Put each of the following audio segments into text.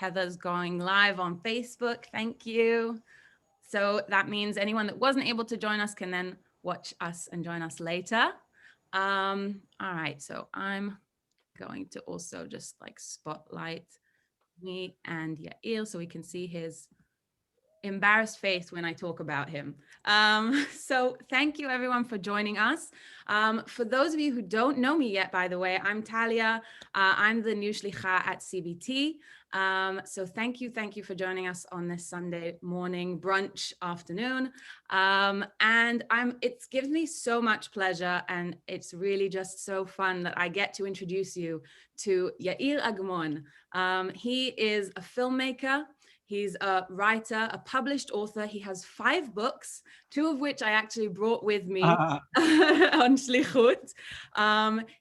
Heather's going live on Facebook. Thank you. So that means anyone that wasn't able to join us can then watch us and join us later. All right, so I'm going to also just like spotlight me and Yair so we can see his embarrassed face when I talk about him. So thank you everyone for joining us. For those of you who don't know me yet, by the way, I'm Talia. I'm the new Shlicha at CBT. So thank you for joining us on this Sunday morning brunch afternoon. And it gives me so much pleasure, and it's really just so fun that I get to introduce you to Yair Agmon. He is a filmmaker. He's a writer, a published author. He has 5 books, 2 of which I actually brought with me on Shlichut.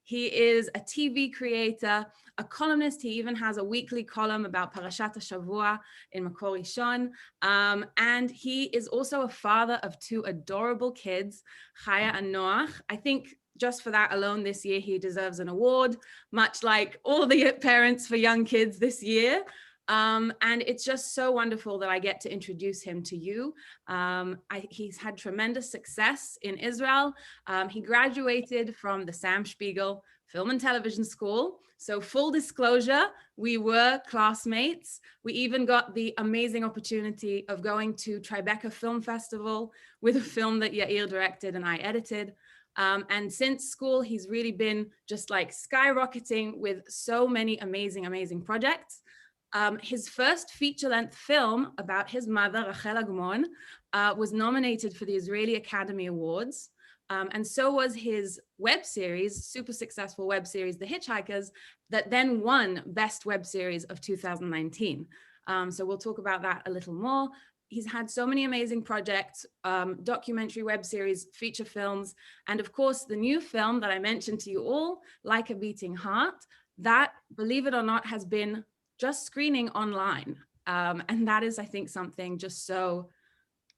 He is a TV creator, a columnist. He even has a weekly column about Parashat HaShavua in Makor Rishon. And he is also a father of 2 adorable kids, Chaya and Noach. I think just for that alone this year, he deserves an award, much like all the parents for young kids this year. And it's just so wonderful that I get to introduce him to you. He's had tremendous success in Israel. He graduated from the Sam Spiegel Film and Television School. So full disclosure, we were classmates. We even got the amazing opportunity of going to Tribeca Film Festival with a film that Yair directed and I edited. And since school, he's really been just like skyrocketing with so many amazing projects. His first feature-length film about his mother, Yair Agmon, was nominated for the Israeli Academy Awards. And so was his web series, super successful web series, The Hitchhikers, that then won Best Web Series of 2019. So we'll talk about that a little more. He's had so many amazing projects, documentary web series, feature films, and of course, the new film that I mentioned to you all, Like a Beating Heart, that, believe it or not, has been just screening online. And that is, I think, something just so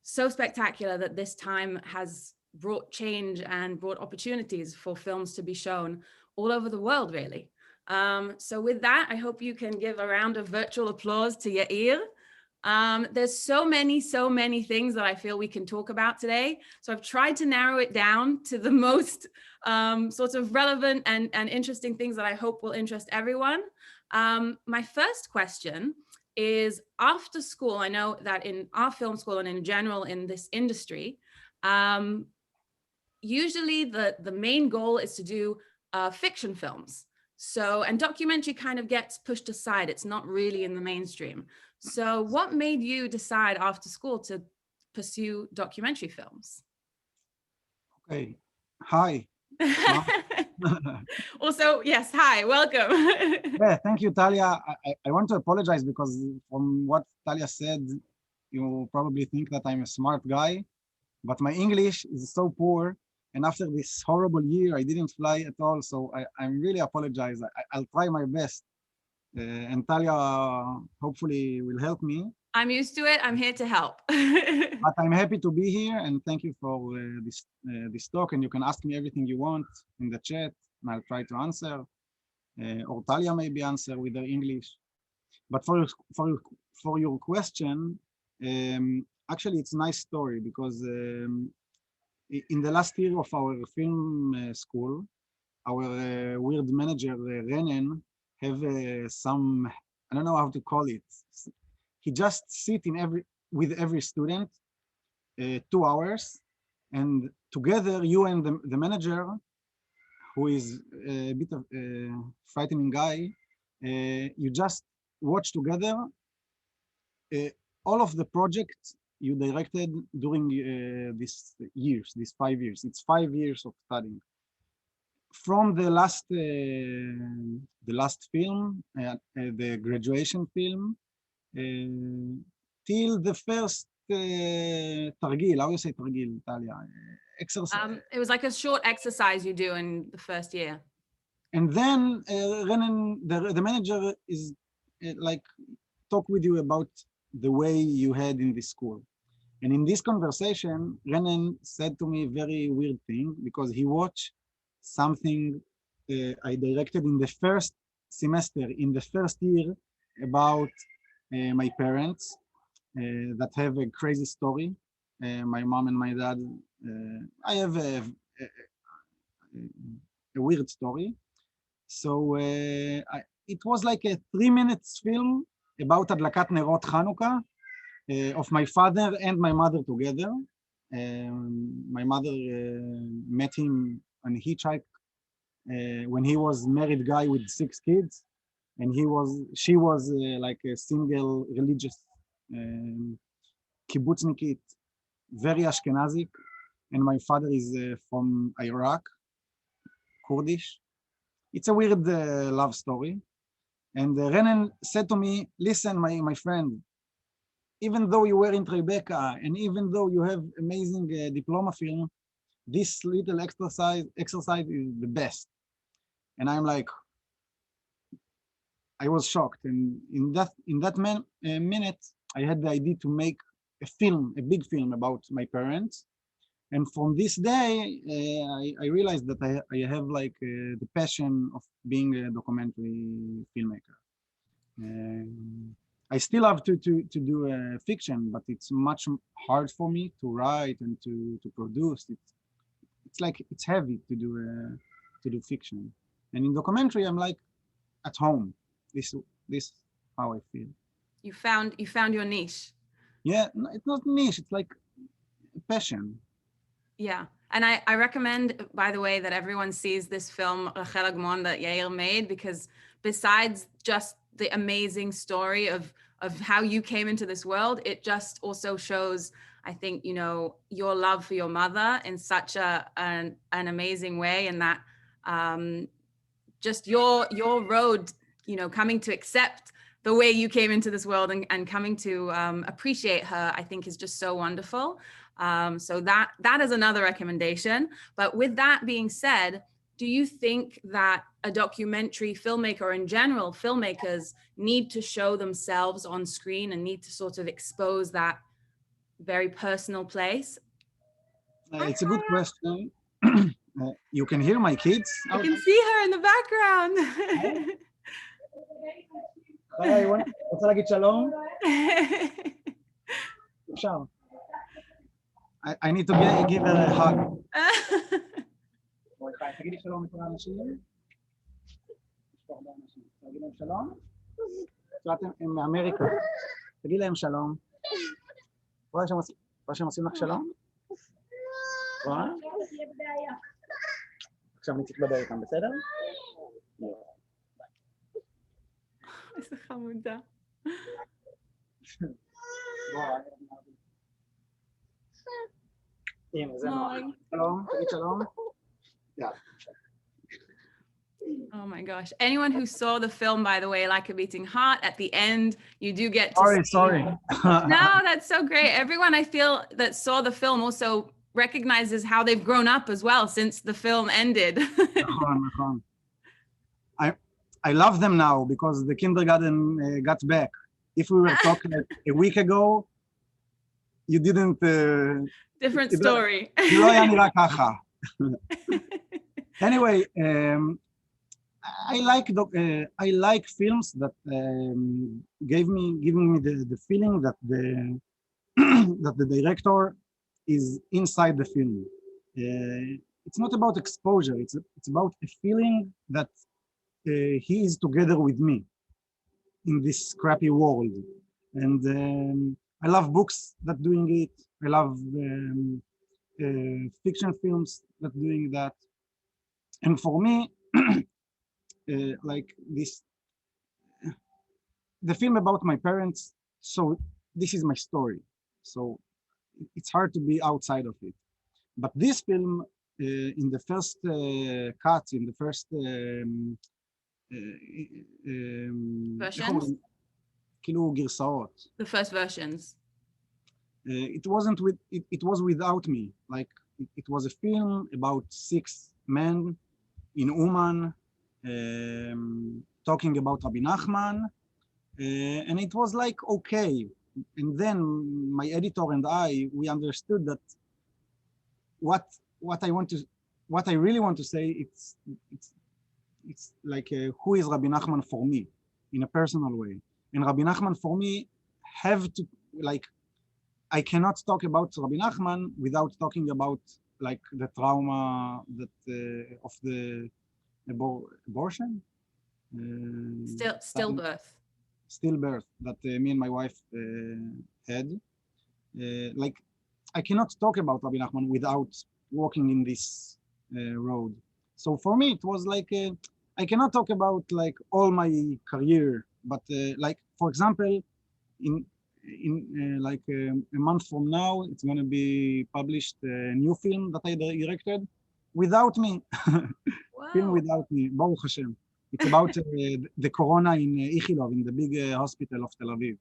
spectacular that this time has brought change and brought opportunities for films to be shown all over the world, really. So with that, I hope you can give a round of virtual applause to Yair. There's so many things that I feel we can talk about today. So I've tried to narrow it down to the most sort of relevant and interesting things that I hope will interest everyone. My first question is, after school, I know that in our film school and in general in this industry, usually the main goal is to do fiction films. So, and documentary kind of gets pushed aside. It's not really in the mainstream. So what made you decide after school to pursue documentary films? Okay. Hi. Also, yes, hi, welcome. Yeah, thank you, Talia. I want to apologize because from what Talia said, you probably think that I'm a smart guy, but my English is so poor. And after this horrible year, I didn't fly at all. So I'm really apologize. I'll try my best. And Talia hopefully will help me. I'm used to it. I'm here to help. But I'm happy to be here, and thank you for this talk. And you can ask me everything you want in the chat, and I'll try to answer. Or Talia maybe answer with her English. But for your question, actually it's a nice story because in the last year of our film school, our weird manager Renan have some, I don't know how to call it. He just sit with every student 2 hours, and together you and the manager, who is a bit of a frightening guy, you just watch together all of the projects you directed during these 5 years. It's 5 years of studying. From the last film, the graduation film, till the first targil. How you say targil, Talia? Exercise. It was like a short exercise you do in the first year. And then Renan, the manager, is like talk with you about the way you had in the school. And in this conversation, Renan said to me a very weird thing, because he watched something I directed in the first semester, in the first year, about my parents that have a crazy story. My mom and my dad. I have a weird story. So it was like a 3 minute film about הדלקת נרות חנוכה of my father and my mother together. My mother met him on a hitchhike when he was married guy with 6 kids, and she was like a single religious kibbutznikit, very Ashkenazic, and my father is from Iraq, Kurdish. It's a weird love story. And Renan said to me, listen, my friend, even though you were in Tribeca and even though you have amazing diploma film, this little exercise is the best. And I'm like, I was shocked. And in that minute, I had the idea to make a big film about my parents. And from this day, I realized that I have like the passion of being a documentary filmmaker. I still have to do fiction, but it's much hard for me to write and to produce. It's like it's heavy to do fiction. And in documentary, I'm like at home. This how I feel. You found your niche. Yeah, it's not niche. It's like passion. Yeah. And I recommend, by the way, that everyone sees this film, Yair Agmon, that Yair made, because besides just the amazing story of how you came into this world, it just also shows, I think, you know, your love for your mother in such an amazing way, and that just your road, you know, coming to accept the way you came into this world and coming to appreciate her, I think is just so wonderful. So that is another recommendation. But with that being said, do you think that a documentary filmmaker, or in general filmmakers, need to show themselves on screen and need to sort of expose that very personal place? It's a good question. You can hear my kids? I can see her in the background. היי, רוצה להגיד שלום? אפשר. I need to give her a hug. תגידי שלום לכל האנשים. יש פה הרבה אנשים. תגיד להם שלום. הם מאמריקה. תגיד להם שלום. רואה שהם עושים לך שלום? רואה? עכשיו אני צריך לדבר איתם, בסדר? איזה חמודה. הנה, זה נוח. שלום, תגיד שלום. Oh my gosh. Anyone who saw the film, by the way, Like a Beating Heart, at the end, you do get to see... Sorry. No, that's so great. Everyone I feel that saw the film also recognizes how they've grown up as well since the film ended. I love them now because the kindergarten got back. If we were talking a week ago, you didn't... Different story. לא היה נראה ככה. Anyway, I like films that giving me the feeling that the director is inside the film. It's not about exposure. It's about a feeling that he is together with me in this crappy world. And I love books that doing it. I love fiction films that doing that. And for me, like this, the film about my parents, so this is my story. So it's hard to be outside of it. But this film, in the first cut, in the first versions? כאילו גרסאות. The first versions. It was without me. Like it was a film about 6 men in Uman talking about Rabbi Nachman, and it was like okay. And then my editor and we understood that what I really want to say, it's like who is Rabbi Nachman for me in a personal way. And Rabbi Nachman, for me, have to, like, I cannot talk about Rabbi Nachman without talking about, like, the trauma that of the abortion, Stillbirth. stillbirth that me and my wife had. Like, I cannot talk about Rabbi Nachman without walking in this road. So for me, it was like, I cannot talk about like all my career, but like, for example, in like a month from now, it's going to be published a new film that I directed without me. Film Wow. without me, Baruch Hashem. It's about the corona in Ichilov, in the big hospital of Tel Aviv.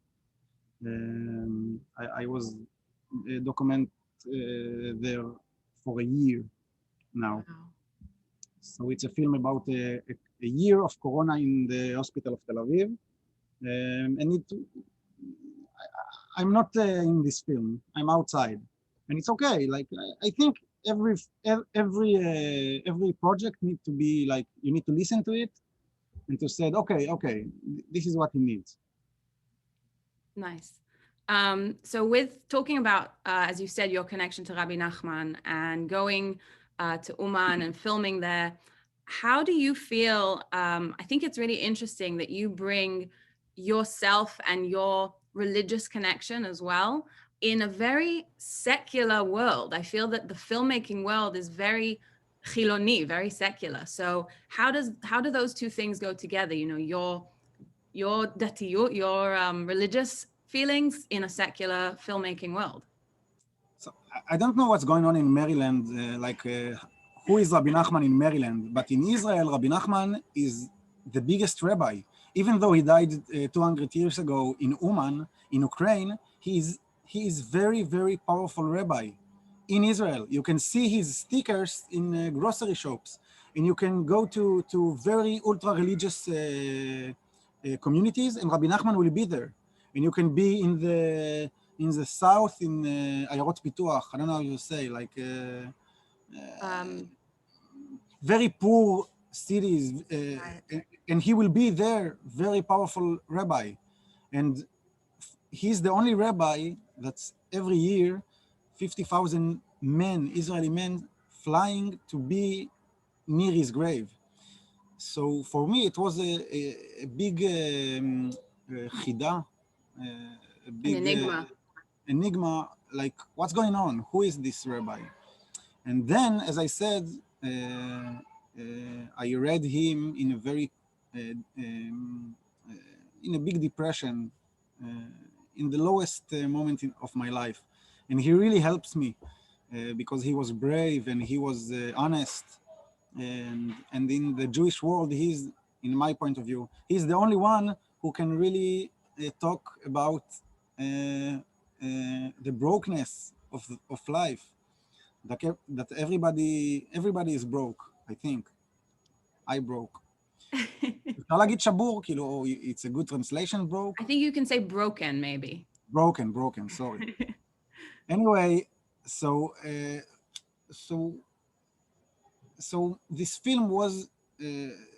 I was document there for a year now. Wow. So it's a film about a year of corona in the hospital of Tel Aviv. And I'm not in this film. I'm outside, and it's okay. Like, I think every project needs to be like, you need to listen to it and to say, okay, this is what he needs. Nice. So with talking about, as you said, your connection to Rabbi Nachman and going to Uman and filming there, how do you feel? I think it's really interesting that you bring yourself and your religious connection as well in a very secular world. I feel that the filmmaking world is very chiloni, very secular. So how do those two things go together? You know, your datiyut, your religious feelings in a secular filmmaking world. So I don't know what's going on in Maryland, who is Rabbi Nachman in Maryland, but in Israel, Rabbi Nachman is the biggest rabbi. Even though he died 200 years ago in Uman, in Ukraine, he is very, very powerful rabbi in Israel. You can see his stickers in grocery shops, and you can go to very ultra-religious communities, and Rabbi Nachman will be there. And you can be in the south, in Ayarot Pituach, I don't know how you say, like very poor cities, and he will be there, very powerful rabbi. And he's the only rabbi that's every year 50,000 men, Israeli men, flying to be near his grave. So for me, it was a big chida, a big An enigma. Enigma, like, what's going on? Who is this rabbi? And then, as I said, I read him in a very, in a big depression, in the lowest moment of my life. And he really helps me because he was brave and he was honest. And in the Jewish world, he's, in my point of view, he's the only one who can really talk about the brokenness of life. That everybody is broke, I think. I broke. אפשר להגיד שבור, כאילו, it's a good translation, broke? I think you can say broken, maybe. Broken, sorry. Anyway, so this film was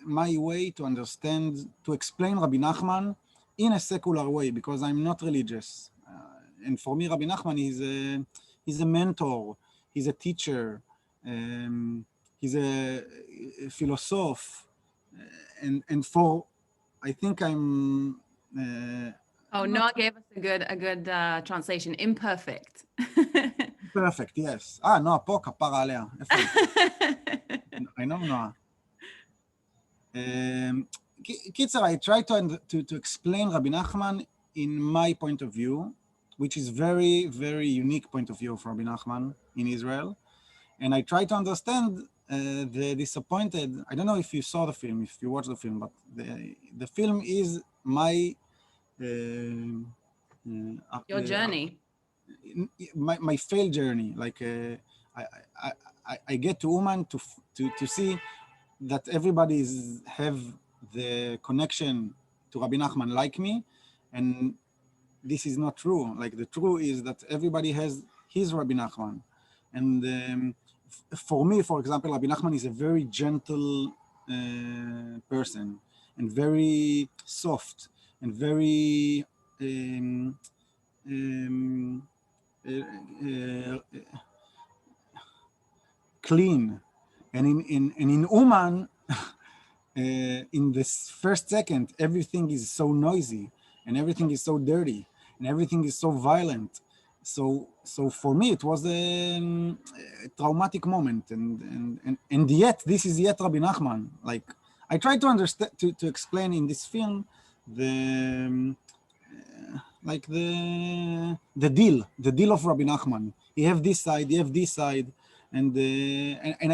my way to understand, to explain Rabbi Nachman in a secular way, because I'm not religious. And for me, Rabbi Nachman he's a mentor, he's a teacher, he's a philosopher, and for, I think I'm... Noah gave us a good translation, imperfect. Perfect, yes. נועה פה, כפרה עליה. איפה היא? I know נועה. קיצר, I try to explain Rabbi Nachman in my point of view, which is very, very unique point of view for Rabbi Nachman in Israel. And I try to understand the disappointed, I don't know if you saw the film, if you watched the film, but the film is my... Your journey. My failed journey. Like I get to Uman to see that everybody have the connection to Rabbi Nachman like me, and this is not true. Like, the truth is that everybody has his Rabbi Nachman, and for me, for example, Rabbi Nachman is a very gentle person and very soft and very um, uh, uh, clean. And in Uman, in this first second, everything is so noisy and everything is so dirty and everything is so violent. So for me, it was a traumatic moment, and yet this is yet Rabbi Nachman. Like I try to understand to explain in this film like the deal of Rabbi Nachman. You have this side, you have this side, and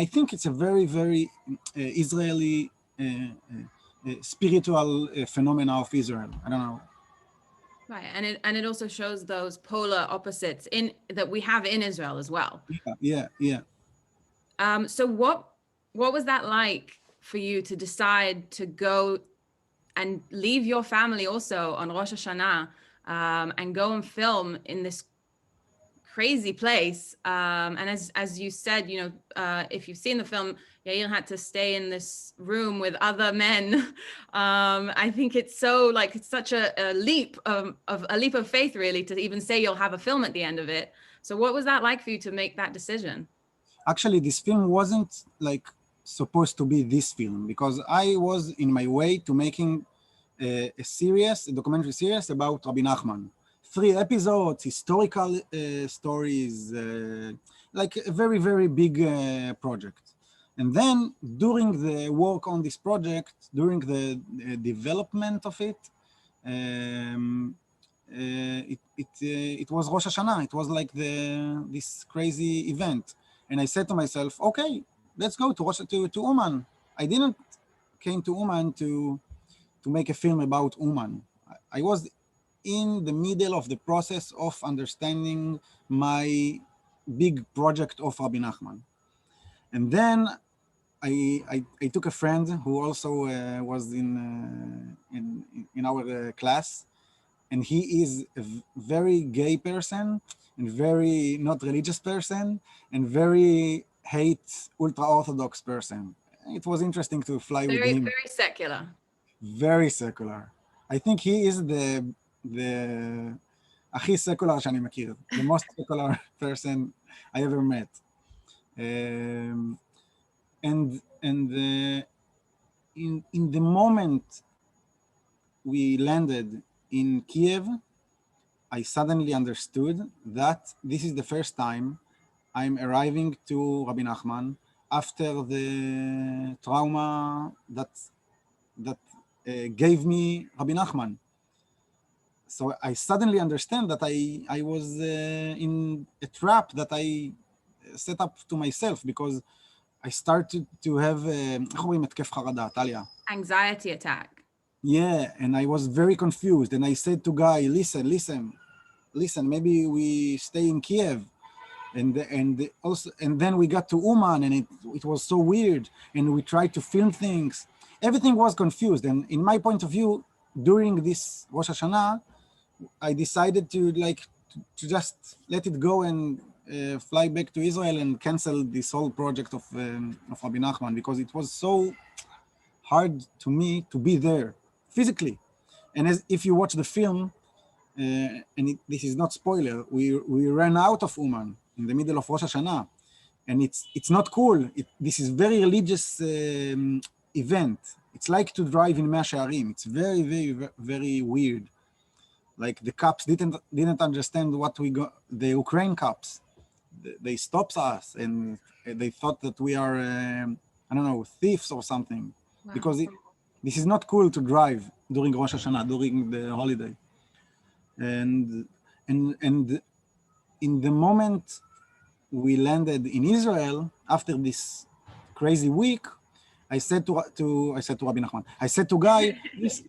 I think it's a very Israeli spiritual phenomena of Israel. I don't know. Right, and it also shows those polar opposites in that we have in Israel as well. Yeah. So what was that like for you to decide to go and leave your family also on Rosh Hashanah and go and film in this crazy place? And as you said, if you've seen the film, Yair had to stay in this room with other men. I think it's such a leap of faith, really, to even say you'll have a film at the end of it. So what was that like for you to make that decision? Actually, this film wasn't like supposed to be this film because I was in my way to making a documentary series about Rabbi Nachman. 3 episodes, historical stories, like a very big project. And then during the work on this project, during the development of it, it was Rosh Hashanah. It was like this crazy event. And I said to myself, okay, let's go to Uman. I didn't came to Uman to make a film about Uman. I was in the middle of the process of understanding my big project of Rabbi Nachman. And then I took a friend who also was in our class, and he is a very gay person and very not religious person and very hate ultra-Orthodox person. It was interesting to fly with Very, him. very secular. Very secular. I think he is the הכי secular שאני מכיר, the most secular person I ever met. And in the moment we landed in Kiev, I suddenly understood that this is the first time I'm arriving to Rabbi Nachman after the trauma that gave me Rabbi Nachman. So I suddenly understand that I was in a trap that I set up to myself because I started to have איך אומרים התקף חרדה, Talia? Anxiety attack. Yeah, and I was very confused. And I said to Guy, listen, maybe we stay in Kiev. And then we got to Uman, and it was so weird. And we tried to film things. Everything was confused. And in my point of view, during this Rosh Hashanah, I decided to just let it go and fly back to Israel and cancel this whole project of Rabbi Nachman, because it was so hard to me to be there physically. And as if you watch the film, this is not spoiler, we ran out of Uman in the middle of Rosh Hashanah, and it's not cool. This is very religious event. It's like to drive in Mea Shearim. It's very weird. Like the cops didn't understand what we got. The Ukraine cops, they stopped us and they thought that we are I don't know, thieves or something. Wow. Because this is not cool to drive during Rosh Hashanah, during the holiday. And in the moment we landed in Israel after this crazy week, I said to Rabbi Nachman, I said to Guy,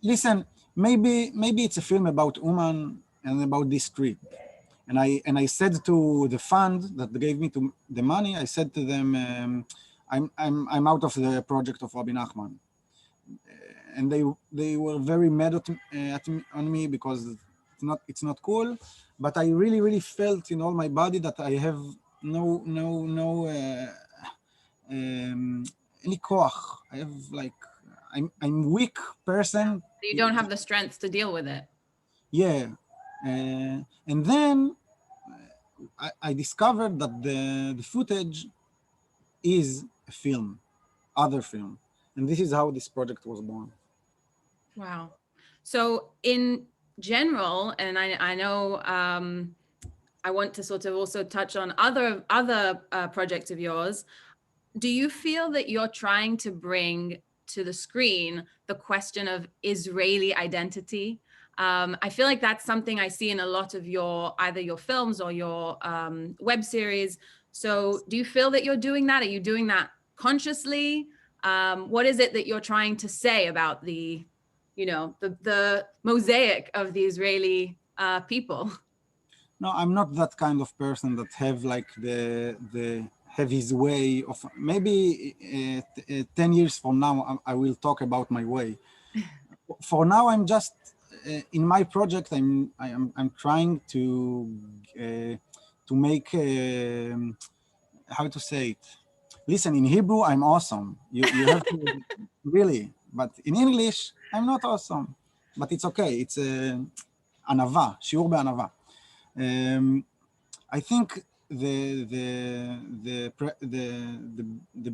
listen, maybe it's a film about Uman and about this trip. And I said to the fund that gave me the money, I said to them, I'm out of the project of Rabbi Nachman. And they were very mad on me because it's not cool. But I really felt in all my body that I have no any koach. I have I'm weak person You don't have the strength to deal with it. Yeah. And then I discovered that the footage is a film, other film. And this is how this project was born. Wow. So in general, and I know I want to sort of also touch on other projects of yours. Do you feel that you're trying to bring to the screen the question of Israeli identity? I feel like that's something I see in a lot of your either your films or your web series. So do you feel that you're doing that? Are you doing that consciously? What is it that you're trying to say about the, the mosaic of the Israeli people? No, I'm not that kind of person that have like the have his way of maybe 10 years from now I will talk about my way. For now, I'm just in my project. I'm trying to make how to say it. Listen, in Hebrew, I'm awesome. You have to really, but in English, I'm not awesome. But it's okay. It's anava, shiur be'anava. I think the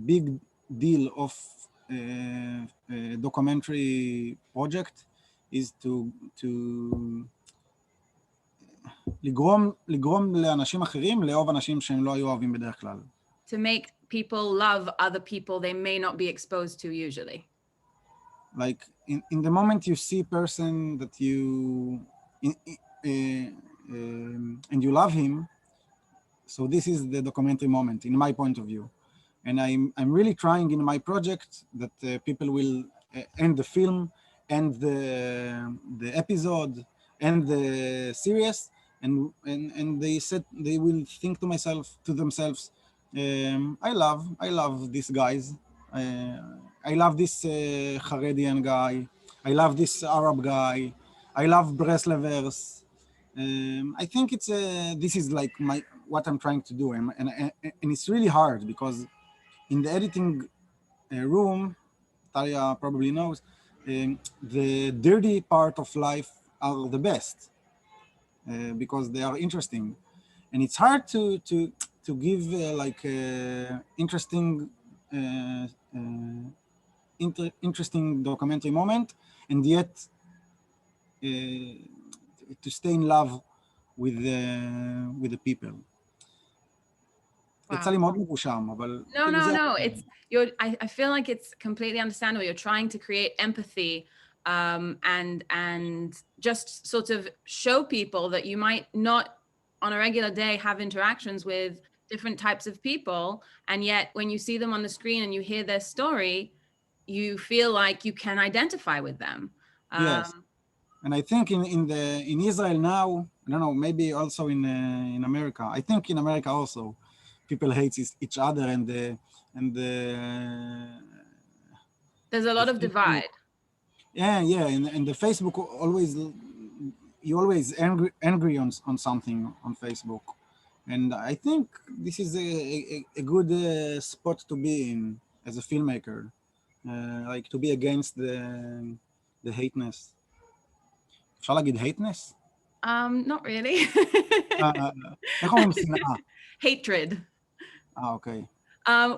big deal of documentary project is to לגרום לאנשים אחרים לאהוב אנשים שהם לא היו אוהבים בדרך כלל. To make people love other people they may not be exposed to usually. Like in the moment you see a person that you and you love him, so this is the documentary moment in my point of view. And I'm really trying in my project that people will end the film and the episode and the series, and they said they will think to themselves, I love these guys. I love this Haredian guy. I love this Arab guy. I love Breslevers. I think it's this is like what I'm trying to do, and it's really hard because in the editing room, Talia probably knows, the dirty part of life are the best because they are interesting, and it's hard to give like interesting interesting documentary moment, and yet to stay in love with the people. יצא לי מאוד מבושם, אבל... No, it's, I feel like it's completely understandable. You're trying to create empathy and just sort of show people that you might not on a regular day have interactions with different types of people, and yet when you see them on the screen and you hear their story, you feel like you can identify with them. Yes, and I think in Israel now, I don't know, maybe also in America. I think in America also, people hate each other, and there's a lot of divide. Yeah, and the Facebook always, you always angry on something on Facebook, and I think this is a good spot to be in as a filmmaker, like to be against the hateness. אפשר להגיד hateness? Not really. איך אומרים שנאה? Hatred. Okay.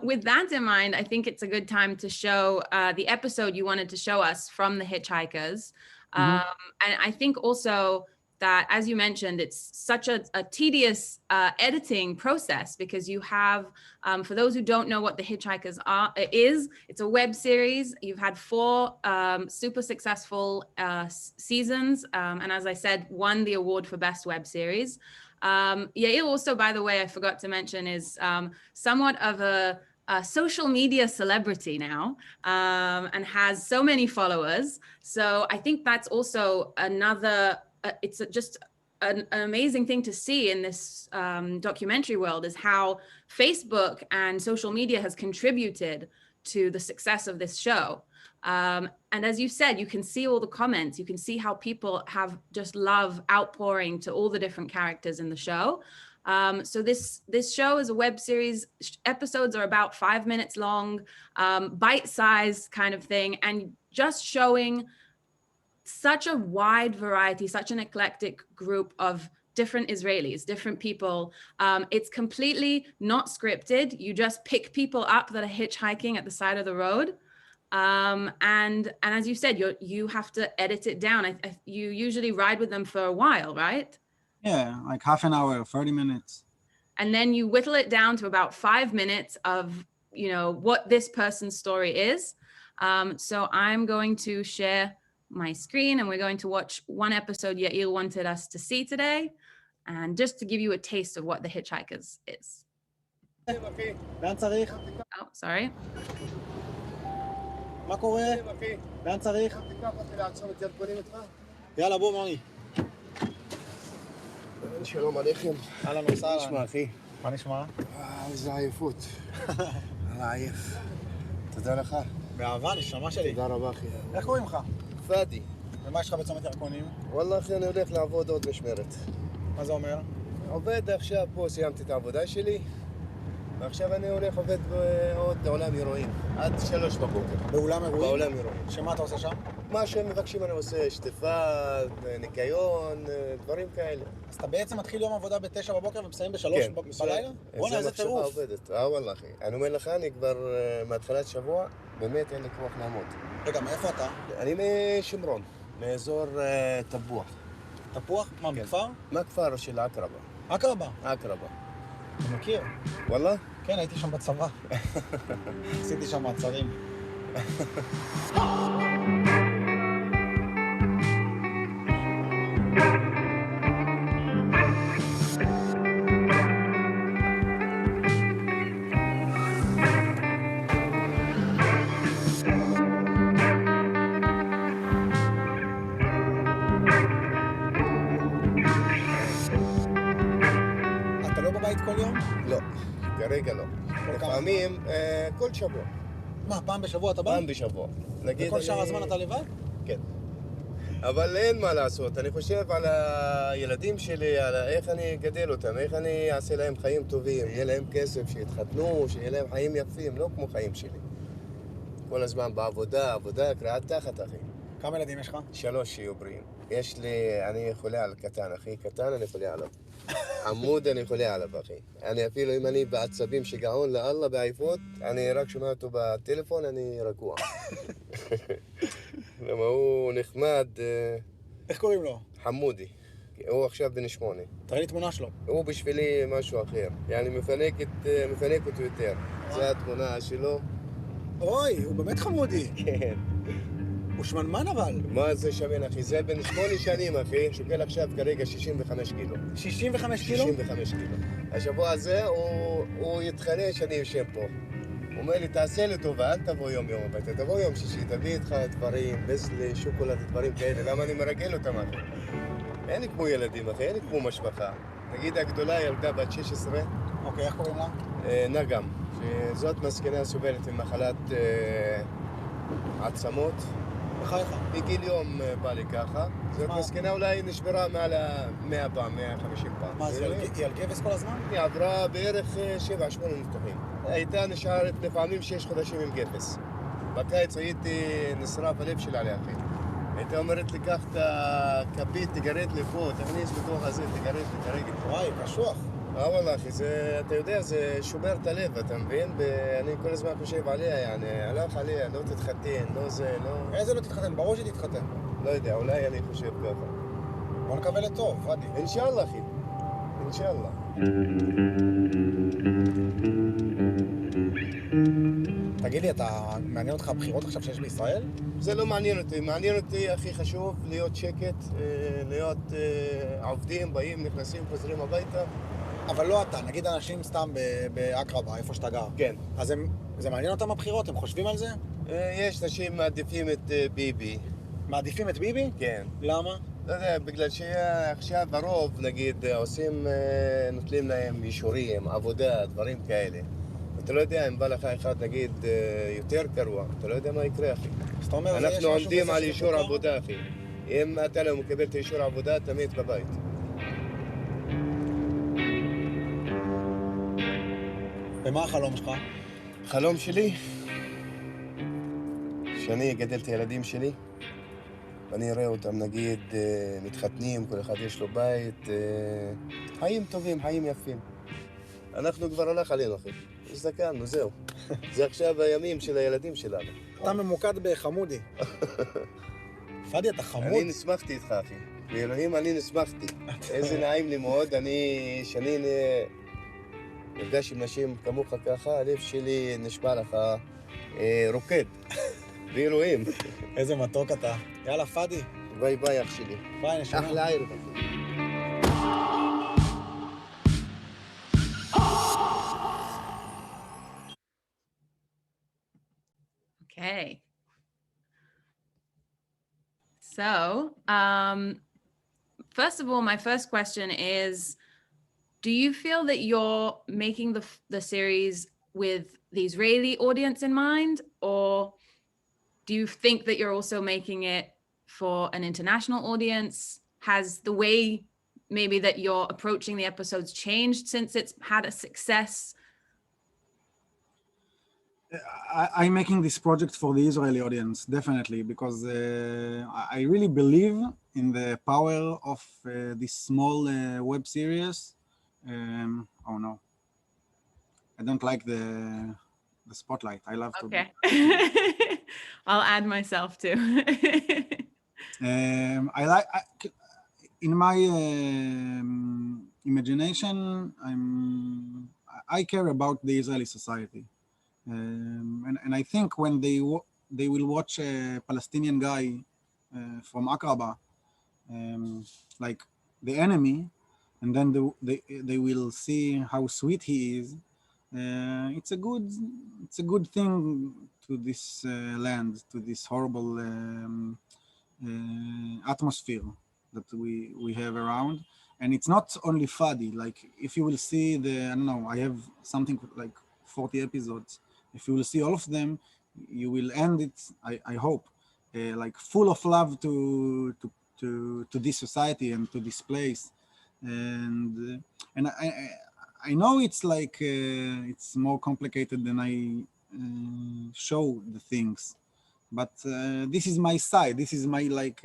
With that in mind, I think it's a good time to show the episode you wanted to show us from the Hitchhikers. And I think also that, as you mentioned, it's such a tedious editing process because you have, for those who don't know what the Hitchhikers is, it's a web series. You've had 4 super successful seasons. And as I said, won the award for Best Web Series. Yair also, by the way, I forgot to mention, is somewhat of a social media celebrity now, and has so many followers. So I think that's also another, it's just an amazing thing to see in this documentary world, is how Facebook and social media has contributed to the success of this show. And as you said, you can see all the comments, you can see how people have just love outpouring to all the different characters in the show. So this show is a web series. Episodes are about 5 minutes long, bite-sized kind of thing, and just showing such a wide variety, such an eclectic group of different Israelis, different people. It's completely not scripted. You just pick people up that are hitchhiking at the side of the road. And as you said, you have to edit it down. You usually ride with them for a while, right? Yeah, like half an hour, 30 minutes. And then you whittle it down to about 5 minutes of, what this person's story is. So I'm going to share my screen and we're going to watch one episode Yair wanted us to see today. And just to give you a taste of what the Hitchhikers is. לאן צריך? Oh, sorry. מה קורה? לאן צריך? תיקח אותי לעצור את ירקונים איתך? יאללה, בוא מוני. שלום עליכם. אהלן וסהלן. מה נשמע, אחי? מה נשמע? איזה עייפות. עייף. תודה לך. באהבה, נשמה שלי. תודה רבה, אחי. איך קוראים לך? פאדי. ומה יש לך בצומת ירקונים? וואלה, אחי, אני הולך לעבוד עוד משמרת. מה זה אומר? עובד עכשיו פה, סיימתי את העבודה שלי. ועכשיו אני הולך עובד עוד בעולם אירועים. עד 3 בבוקר. באולם אירועים? בעולם אירועים. שמה אתה עושה שם? מה שהם מבקשים אני עושה, שטיפה, ניקיון, דברים כאלה. אז אתה בעצם מתחיל יום עבודה ב-9 בבוקר ומסיים ב-3 בלילה? בוא'נה, איזה טירוף. וואלה, אחי. אני אומר לך, אני כבר מהתחלת שבוע, באמת אין לי כוח לעמוד. רגע, מאיפה אתה? אני משמרון, מאזור תפוח. תפוח? מה, מכפר? מהכפר של עקרבה. עקרבה? עקרבה. אתה מכיר? וואלה? כן, הייתי שם בצבא. עשיתי שם מעצרים. אתה לא בבית כל יום? לא, כרגע לא. לפעמים, כל שבוע. מה, פעם בשבוע אתה בא? פעם בשבוע. וכל שאר הזמן אתה לבד? כן. אבל אין מה לעשות, אני חושב על הילדים שלי, על איך אני אגדל אותם, איך אני אעשה להם חיים טובים, יהיה להם כסף, שיתחתנו, שיהיה להם חיים יפים, לא כמו חיים שלי. כל הזמן בעבודה, קריאת תחת, אחי. כמה ילדים יש לך? 3 שיהיו בריאים. אני חולה על קטן, אחי. קטן אני חולה עליו. עמוד אני חולה עליו, אחי. אני אפילו אם אני בעצבים שגעון לאללה בעייפות, אני רק שומע אותו בטלפון, אני רגוע. למה הוא נחמד. איך קוראים לו? חמודי. הוא עכשיו בן 8. תראה לי תמונה שלו. הוא בשבילי משהו אחר. אני מפנק אותו יותר. זו התמונה שלו. אוי, הוא באמת חמודי. כן. הוא שמנמן אבל. מה זה שמן, אחי? זה בן 8 שנים, אחי. שוקל עכשיו כרגע 65 קילו. 65 קילו? 65 קילו. השבוע הזה הוא יתחנן שאני יושב פה. הוא אומר לי, תעשה לי טובה, אל תבוא יום הביתה, תבוא יום שישי, תביא איתך דברים, בזלי, שוקולד, דברים כאלה. למה אני מרגל אותם, אחי? אין לי כמו ילדים, אחי, אין לי כמו משפחה. נגיד הגדולה ילדה בת 16. אוקיי, איך קוראים לה? נגם. שזאת מסכנה סובלת עם מחלת עצמות. בחייך. בגיל יום בא לי ככה. זאת מסכנה אולי נשברה מעל 100 פעם, 150 פעם. מה, היא על גבס כל הזמן? היא עברה בערך 7-8 ניתוחים. הייתה נשארת לפעמים 6 חודשים עם גפס. בקיץ הייתי נשרף הלב שלה לאחי. הייתה אומרת לי, קח את הכפית, תגרד לי פה, תכניס בתוך הזה, תגרד לי את הרגל. וואי, קשוח. וואלה אחי, אתה יודע, זה שובר את הלב, אתה מבין? ואני כל הזמן חושב עליה, יעני, הלך עליה, לא תתחתן, לא זה, לא... איזה לא תתחתן? ברור שתתחתן. לא יודע, אולי אני חושב ככה. בוא נקבל את טוב, פאדי. אינשאללה אחי, אינשאללה. תגיד לי, מעניין אותך הבחירות עכשיו שיש בישראל? זה לא מעניין אותי, מעניין אותי הכי חשוב להיות שקט, להיות עובדים, באים, נכנסים, חוזרים הביתה. אבל לא אתה, נגיד אנשים סתם בעקרבה, איפה שאתה גר. כן. אז זה מעניין אותם הבחירות? הם חושבים על זה? יש אנשים מעדיפים את ביבי. מעדיפים את ביבי? כן. למה? לא יודע, בגלל שעכשיו הרוב, נגיד, נוטלים להם אישורים, עבודה, דברים כאלה. אתה לא יודע אם בא לך אחד, נגיד, יותר קרוע, אתה לא יודע מה יקרה, אחי. אנחנו עומדים על אישור עבודה, אחי. אם אתה לא מקבל את אישור העבודה, אתה מת בבית. ומה החלום שלך? החלום שלי, שאני אגדל את הילדים שלי, ואני אראה אותם נגיד מתחתנים, כל אחד יש לו בית, חיים טובים, חיים יפים. אנחנו כבר הולך עלינו, אחי. הזדקנו, זהו. זה עכשיו הימים של הילדים שלנו. אתה ממוקד בחמודי. פאדי, אתה חמוד. אני נשמחתי איתך, אחי. באלוהים אני נשמחתי. איזה נעים לי מאוד. שאני נפגש עם נשים כמוך ככה, הלב שלי נשמע לך רוקד. באלוהים. איזה מתוק אתה. יאללה, פאדי. ביי ביי, אח שלי. ביי, נשמה. אחלה ערב, אחי. Okay. So, first of all, my first question is, do you feel that you're making the series with the Israeli audience in mind, or do you think that you're also making it for an international audience? Has the way maybe that you're approaching the episodes changed since it's had a success? I'm making this project for the Israeli audience, definitely, because I really believe in the power of this small web series. Oh no, I don't like the spotlight. I love to. Okay. I'll add myself too. In my imagination, I care about the Israeli society. And I think when they will watch a Palestinian guy from Aqaba, like the enemy, and then they will see how sweet he is. It's a good thing to this land, to this horrible atmosphere that we have around. And it's not only Fadi. Like if you will see I don't know, I have something like 40 episodes. If you will see all of them, you will end it, I hope, like full of love to this society and to this place. And I know it's like it's more complicated than I show the things, but this is my side. This is my like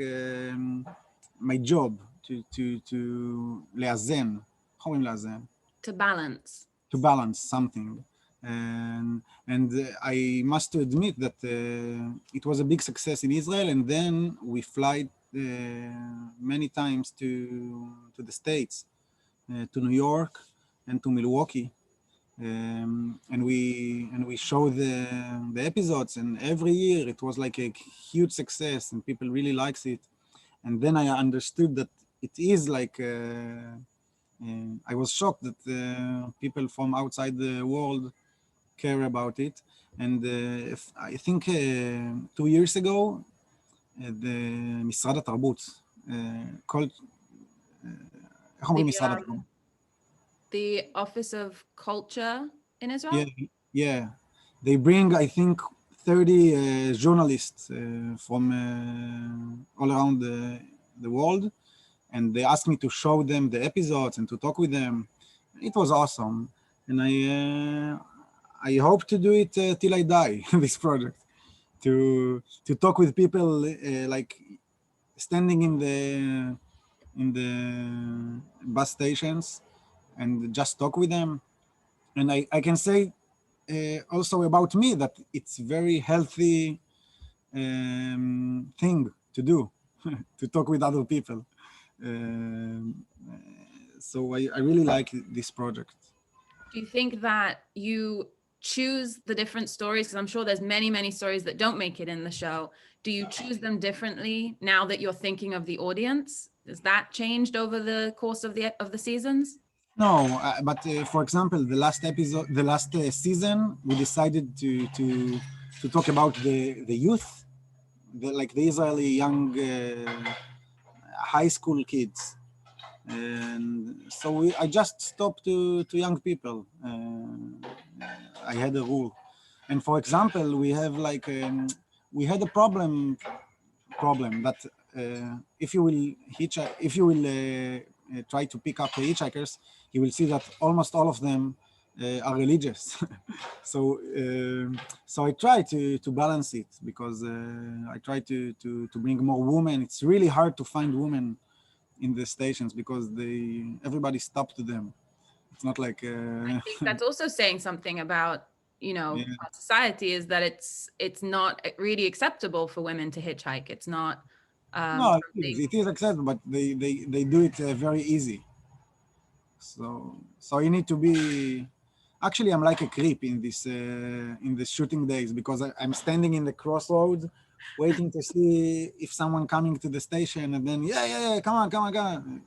my job to לאזן. how אומרים לאזן? To balance. To balance something. And I must admit that it was a big success in Israel, and then we fly many times to the States, to New York and to Milwaukee, and we show the episodes, and every year it was like a huge success, and people really likes it. And then I understood that it is like I was shocked that people from outside the world care about it. And I think 2 years ago, the משרד התרבות, called, איך אומרים משרד התרבות? The Office of Culture in Israel? Yeah. They bring, I think, 30 journalists from all around the world, and they asked me to show them the episodes and to talk with them. It was awesome. And I hope to do it till I die, this project, to talk with people like standing in the bus stations and just talk with them. And I can say also about me that it's very healthy thing to do, to talk with other people. So I really like this project. Do you think that you choose the different stories? Because I'm sure there's many stories that don't make it in the show. Do you choose them differently now that you're thinking of the audience? Has that changed over the course of the seasons? No, but for example, the last season, we decided to talk about the youth, like the Israeli young high school kids. And so I just stopped to young people. I had a rule. And for example, we have like, we had a problem that if you will try to pick up the Hitchhikers, you will see that almost all of them are religious. So so I try to balance it, because I try to bring more women. It's really hard to find women in the stations because everybody stopped to them. It's not like I think that's also saying something about, yeah. our society, is that it's not really acceptable for women to hitchhike. It's not No, something. it is acceptable, but they do it very easy. So you need to be. Actually, I'm like a creep in the shooting days, because I'm standing in the crossroads, waiting to see if someone coming to the station, and then yeah, come on, come on, come on.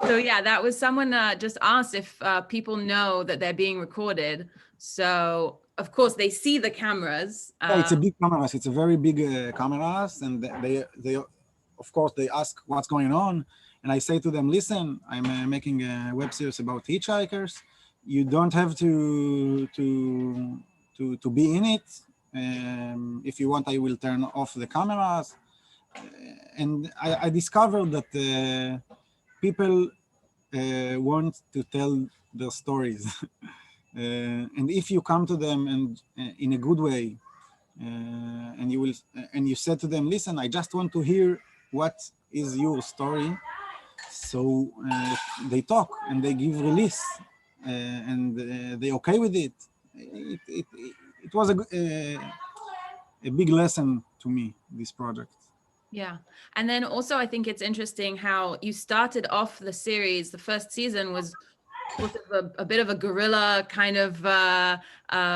So yeah, that was someone just asked if people know that they're being recorded. So of course they see the cameras. Yeah, it's a big cameras. It's a very big cameras, and they of course they ask what's going on, and I say to them, listen, I'm making a web series about hitchhikers. You don't have to be in it. If you want, I will turn off the cameras. And I discovered that people want to tell their stories. And if you come to them and in a good way, and you said to them, listen, I just want to hear what is your story. So they talk and they give release, and they okay with it. It was a big lesson to me, this project. Yeah. And then also I think it's interesting how you started off the series. The first season was sort of a bit of a guerrilla kind of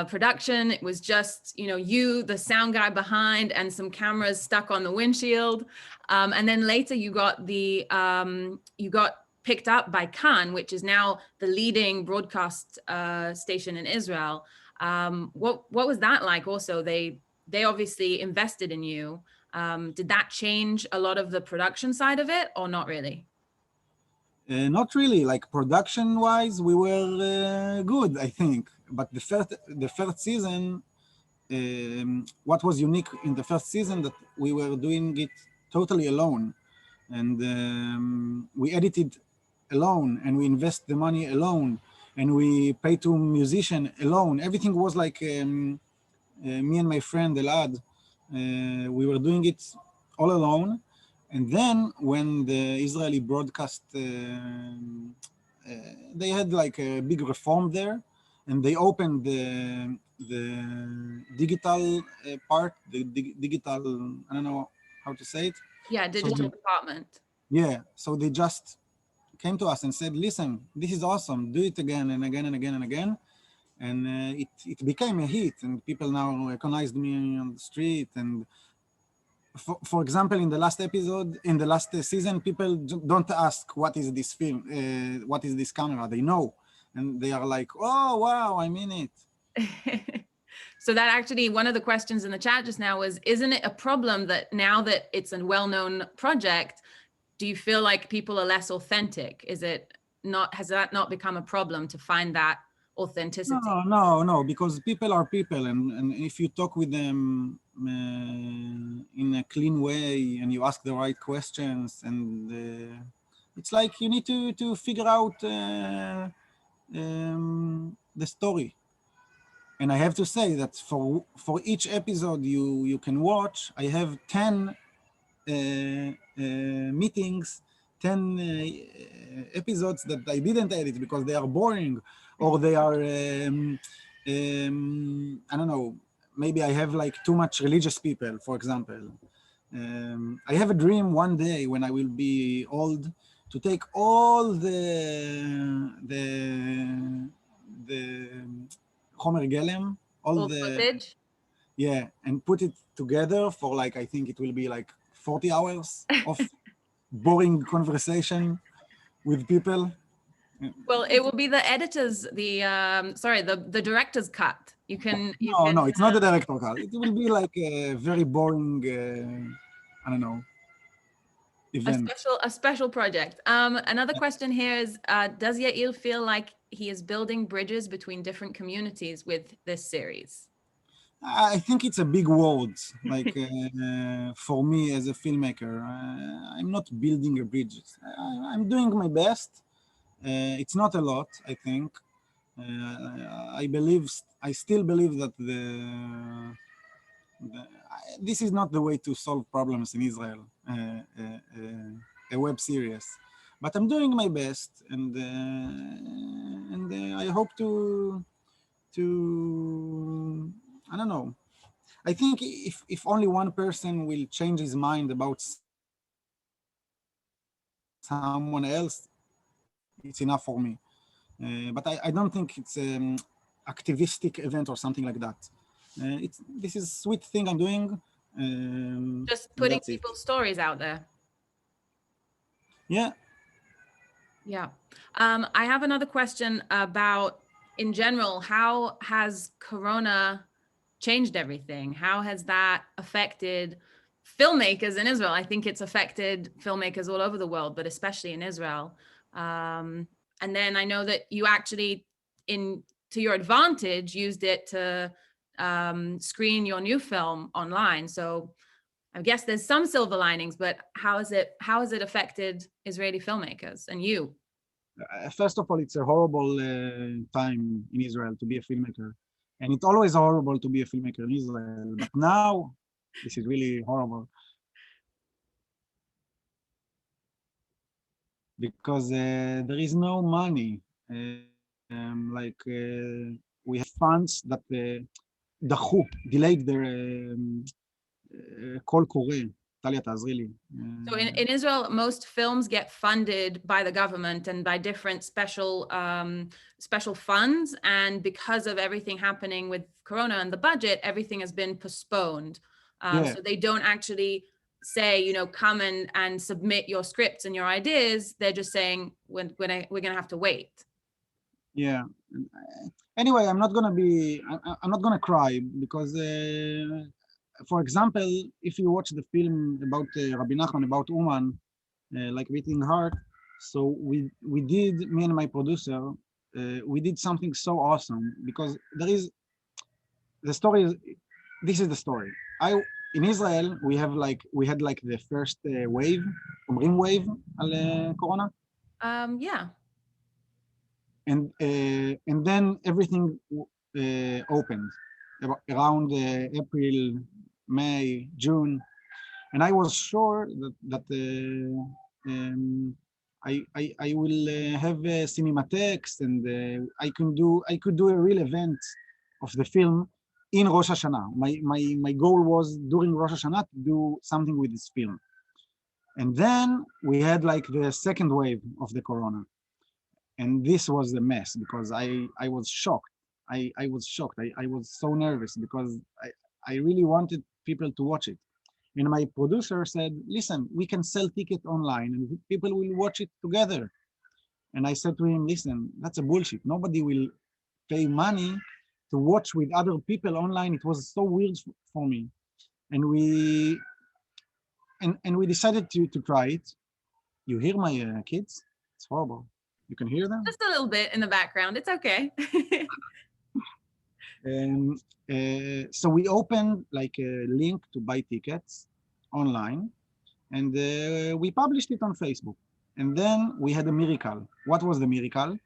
production. It was just, you, the sound guy behind, and some cameras stuck on the windshield. And then later you got picked up by Khan, which is now the leading broadcast station in Israel. What was that like? Also, they obviously invested in you. Did that change a lot of the production side of it, or not really? Not really. Like production wise, we were good, I think. But the first season, what was unique in the first season, that we were doing it totally alone, and we edited alone, and we invest the money alone, and we pay to musician alone. Everything was like me and my friend Elad. We were doing it all alone. And then when the Israeli broadcast, they had like a big reform there, and they opened the digital part, the digital, I don't know how to say it. Yeah, digital department. Yeah, so they just came to us and said, listen, this is awesome, do it again and again and again and again. And it became a hit, and people now recognized me on the street. And for example, in the last episode, in the last season, people don't ask what is this film, what is this camera. They know, and they are like, oh wow, I'm in it. So that actually, one of the questions in the chat just now was, isn't it a problem that now that it's a well-known project, do you feel like people are less authentic? Is it not, has that not become a problem to find that authenticity? No, because people are people, and if you talk with them in a clean way, and you ask the right questions, and it's like you need to figure out the story. And I have to say that for each episode you can watch, I have 10 meetings, 10 episodes that I didn't edit because they are boring, or they are, I don't know, maybe I have like too much religious people, for example. I have a dream one day when I will be old to take all the Homer Gelem, all the footage? Yeah, and put it together for like, I think it will be like 40 hours of boring conversation with people. Well, it will be the editor's, the director's cut. No, it's not the director cut. It will be like a very boring, I don't know, event. A special project. Another question here is, does Yair feel like he is building bridges between different communities with this series? I think it's a big word, like for me as a filmmaker. I'm not building a bridge. I'm doing my best. It's not a lot, I think. I still believe that this is not the way to solve problems in Israel, a web series. But I'm doing my best, and I hope to I don't know. I think if only one person will change his mind about someone else, it's enough for me. But I don't think it's activistic event or something like that. This is sweet thing I'm doing. Just And putting that's it. people's stories out there. Yeah. Yeah. I have another question about, in general, how has Corona changed everything? How has that affected filmmakers in Israel? I think it's affected filmmakers all over the world, but especially in Israel. And then I know that you actually, to your advantage, used it to screen your new film online. So I guess there's some silver linings, but how has it affected Israeli filmmakers and you? First of all, it's a horrible time in Israel to be a filmmaker. And it's always horrible to be a filmmaker in Israel. But now, this is really horrible. Because there is no money. We have funds that דחו, delayed their קול קורא. Talia, תעזרי לי. So in Israel, most films get funded by the government and by different special funds. And because of everything happening with Corona and the budget, everything has been postponed. Yeah. So they don't actually say, come and submit your scripts and your ideas. They're just saying, we're going to have to wait. Yeah. Anyway, I'm not gonna cry because, for example, if you watch the film about Rabbi Nachman, about Uman, like Beating Heart, so me and my producer, we did something so awesome because this is the story. In Israel, we had like the first wave, אומרים wave על Corona. Yeah. And then everything opened around April, May, June, and I was sure that I will have cinematics and I could do a real event of the film in Rosh Hashanah. My goal was during Rosh Hashanah to do something with this film, and then we had like the second wave of the Corona. And this was a mess because I was shocked. I was shocked. I was so nervous because I really wanted people to watch it. And my producer said, listen, we can sell tickets online and people will watch it together. And I said to him, listen, that's a bullshit. Nobody will pay money to watch with other people online. It was so weird for me. And we decided to try it. You hear my kids? It's horrible. You can hear them? Just a little bit in the background. It's okay. So we opened like a link to buy tickets online, and we published it on Facebook. And then we had a miracle. What was the miracle?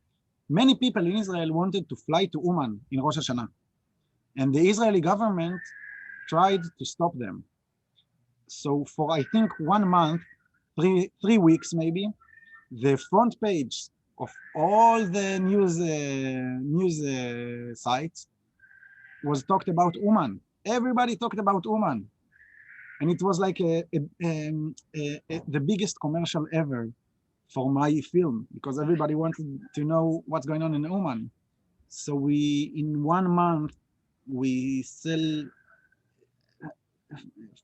Many people in Israel wanted to fly to Uman in Rosh Hashanah. And the Israeli government tried to stop them. So for, I think, 1 month, 3 weeks maybe, the front page of all the news sites was talked about Uman. Everybody talked about Uman. And it was like the biggest commercial ever for my film because everybody wanted to know what's going on in Uman. So in 1 month, we sell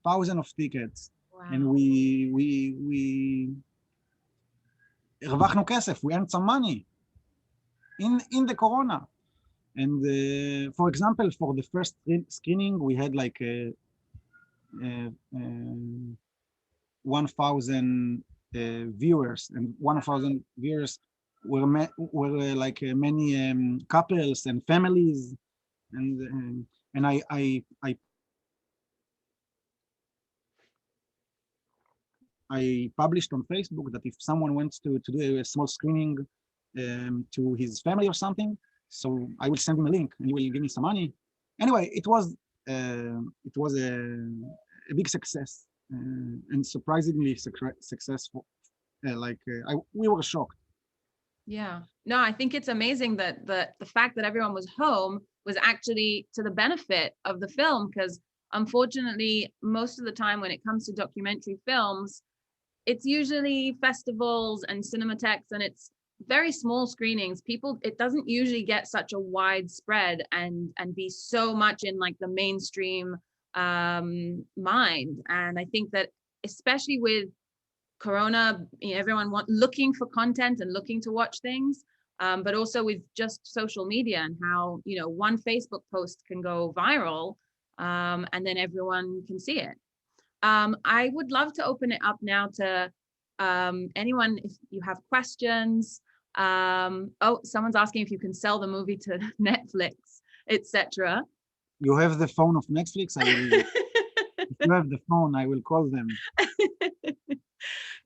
thousands of tickets. Wow. And we הרווחנו כסף, we earned some money in the Corona. And for example, for the first screening, we had like 1,000 viewers, and 1,000 viewers were like many couples and families, and I published on Facebook that if someone wants to do a small screening to his family or something, So I will send him a link and he will give me some money. Anyway, it was a big success and surprisingly successful. We were shocked. Yeah. No, I think it's amazing that the fact that everyone was home was actually to the benefit of the film, because unfortunately, most of the time when it comes to documentary films, it's usually festivals and cinematheques, and it's very small screenings. It doesn't usually get such a wide spread and be so much in like the mainstream mind. And I think that especially with Corona, everyone looking for content and looking to watch things, but also with just social media and how, one Facebook post can go viral, and then everyone can see it. I would love to open it up now to anyone if you have questions. Someone's asking if you can sell the movie to Netflix, etc. You have the phone of Netflix? If you have the phone, I will call them.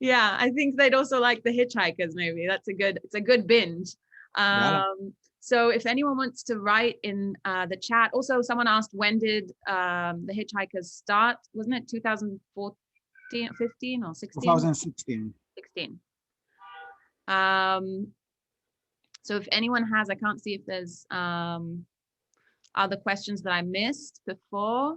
Yeah, I think they'd also like the Hitchhikers. Maybe it's a good binge. So if anyone wants to write in the chat. Also, someone asked, when did the Hitchhikers start? Wasn't it 2014, 15 or 16? 2016. 16. So if anyone has, I can't see if there's other questions that I missed before,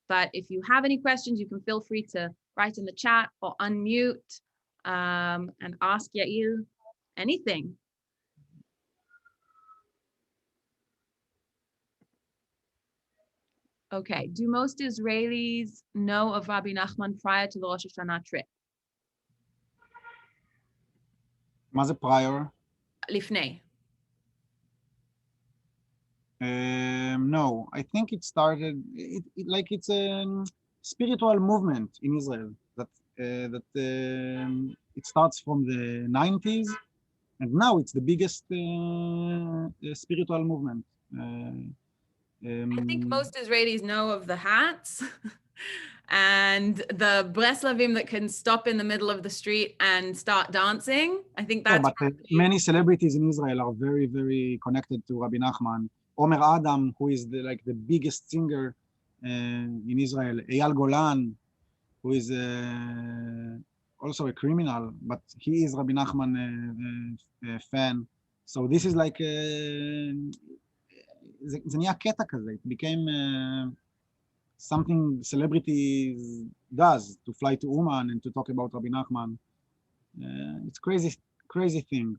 but if you have any questions, you can feel free to write in the chat or unmute and ask Yair anything. Okay, do most Israelis know of Rabbi Nachman prior to the Rosh Hashanah trip? מה זה prior? לפני. No, I think it started, it's a spiritual movement in Israel that it starts from the 90s, and now it's the biggest spiritual movement. I think most Israelis know of the hats and the Breslavim that can stop in the middle of the street and start dancing. I think that's... Yeah, but many celebrities in Israel are very, very connected to Rabbi Nachman. Omer Adam, who is the biggest singer in Israel. Eyal Golan, who is also a criminal, but he is Rabbi Nachman fan. So this is like... זה נהיה קטע כזה. It became something celebrities does, to fly to Uman and to talk about Rabbi Nachman. It's crazy thing.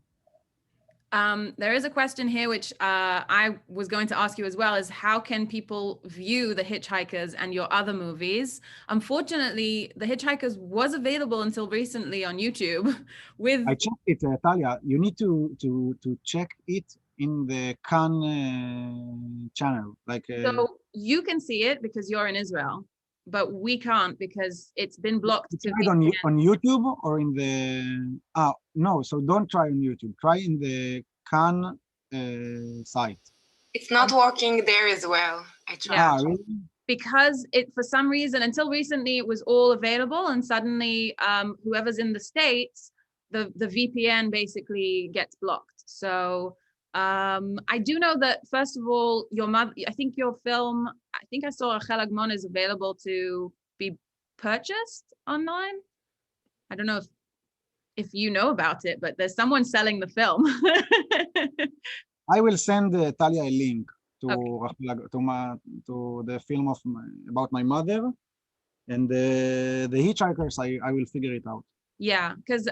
There is a question here which I was going to ask you as well, is how can people view the Hitchhikers and your other movies? Unfortunately, the Hitchhikers was available until recently on YouTube. I checked it, Talia. You need to check it in the Khan channel. So you can see it because you're in Israel, but we can't because it's been blocked. Try it on YouTube or in the... no, so don't try on YouTube. Try in the Khan site. It's not working there as well. I tried. Really? Because for some reason, until recently, it was all available, and suddenly whoever's in the States, the VPN basically gets blocked. So I do know that, first of all, your mother, I think your film, I think I saw Yair Agmon is available to be purchased online. I don't know if you know about it, but there's someone selling the film. I will send Talia a link to the film about my mother, and the Hitchhikers, I will figure it out. Yeah, because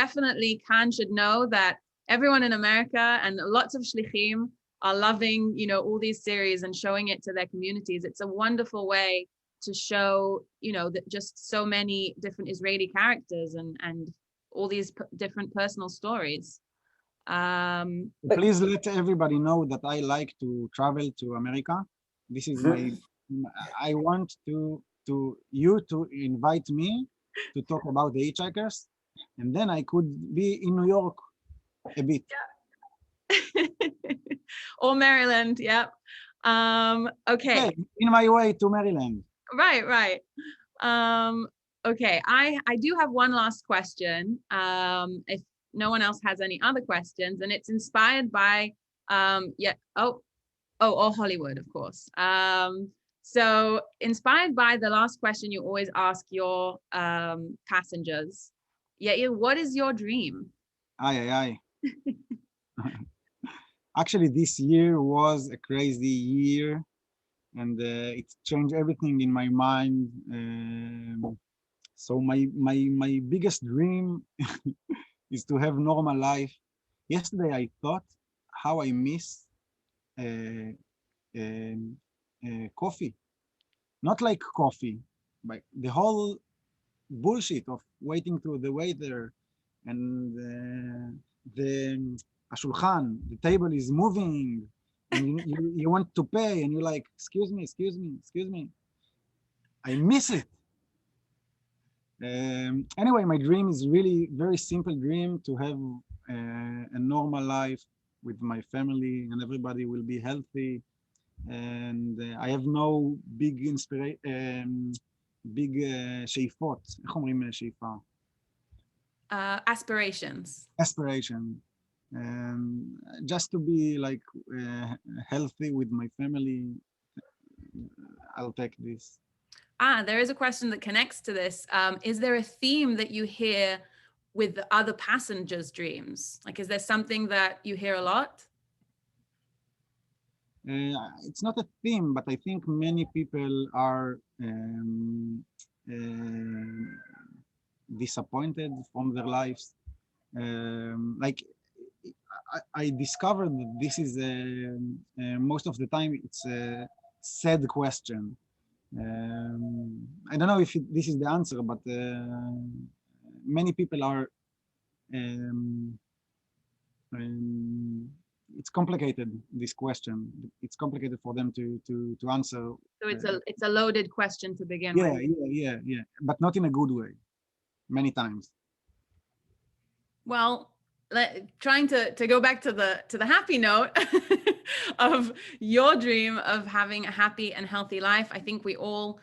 definitely Khan should know that everyone in America and lots of shlichim are loving, all these series and showing it to their communities. It's a wonderful way to show, that just so many different Israeli characters and all these different personal stories. Please let everybody know that I like to travel to America. This is I want you to invite me to talk about the Hitchhikers, and then I could be in New York a bit. Yeah. Or Maryland, yeah. Okay. In my way to Maryland. Right. Okay, I do have one last question. If no one else has any other questions, and it's inspired by Yeah. Or Hollywood, of course. So inspired by the last question you always ask your passengers, Yair, what is your dream? Aye. Actually, this year was a crazy year, and it changed everything in my mind. So my biggest dream is to have normal life. Yesterday, I thought how I miss uh, coffee. Not like coffee, but the whole bullshit of waiting to the waiter and the ashulchan, the table is moving, and you want to pay, and you're like, excuse me. I miss it. Anyway, my dream is really very simple dream to have a normal life with my family, and everybody will be healthy. And I have no big big שאיפות. איך אומרים שאיפה? Aspirations. Aspiration. Just to be like healthy with my family. I'll take this. There is a question that connects to this. Is there a theme that you hear with the other passengers' dreams? Like, is there something that you hear a lot? It's not a theme, but I think many people are disappointed from their lives. Like I discovered that this is most of the time it's a sad question. I don't know if this is the answer, but many people are it's complicated, this question. It's complicated for them to answer. So it's a loaded question to begin with. Yeah, but not in a good way, many times. Well, trying to go back to the happy note of your dream of having a happy and healthy life. I think we all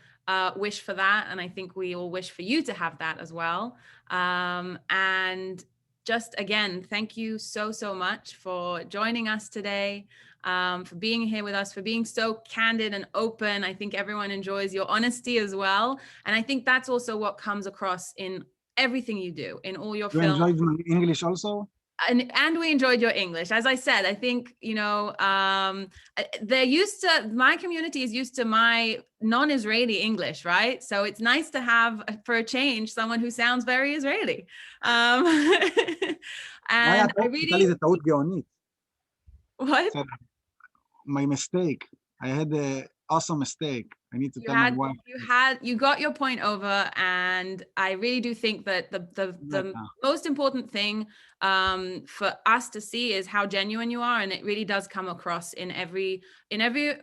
wish for that, and I think we all wish for you to have that as well. And just again, thank you so much for joining us today, for being here with us, for being so candid and open. I think everyone enjoys your honesty as well, and I think that's also what comes across in everything you do, in all your films. You enjoyed my English also? And we enjoyed your English. As I said, I think, you know, they're used to, my community is used to my non-Israeli English, right? So it's nice to have, for a change, someone who sounds very Israeli. And I really... What? My mistake. I had an awesome mistake. I need to tell my wife. You got your point over, and I really do think that the most important thing for us to see is how genuine you are, and it really does come across in every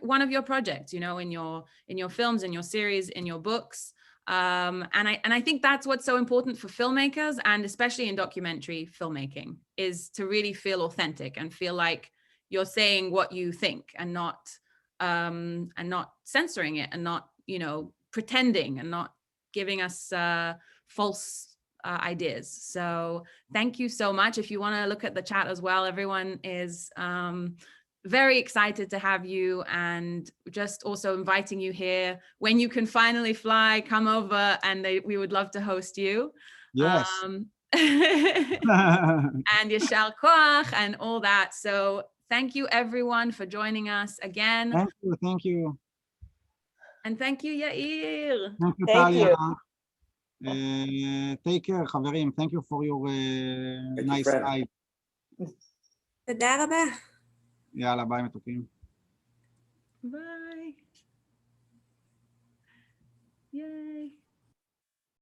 one of your projects. You know, in your films, in your series, in your books. And I think that's what's so important for filmmakers, and especially in documentary filmmaking, is to really feel authentic and feel like you're saying what you think, and not censoring it, and not, you know, pretending, and not giving us false ideas. So thank you so much. If you want to look at the chat as well, everyone is very excited to have you, and just also inviting you here. When you can finally fly, come over, and we would love to host you. Yes. And Yashar Koach and all that. So thank you everyone for joining us again. Thank you. And thank you, Yair. Thank you, Talia. Take care, חברים. Thank you for your nice night. תודה רבה. יאללה, ביי מתוקים. ביי. Yay.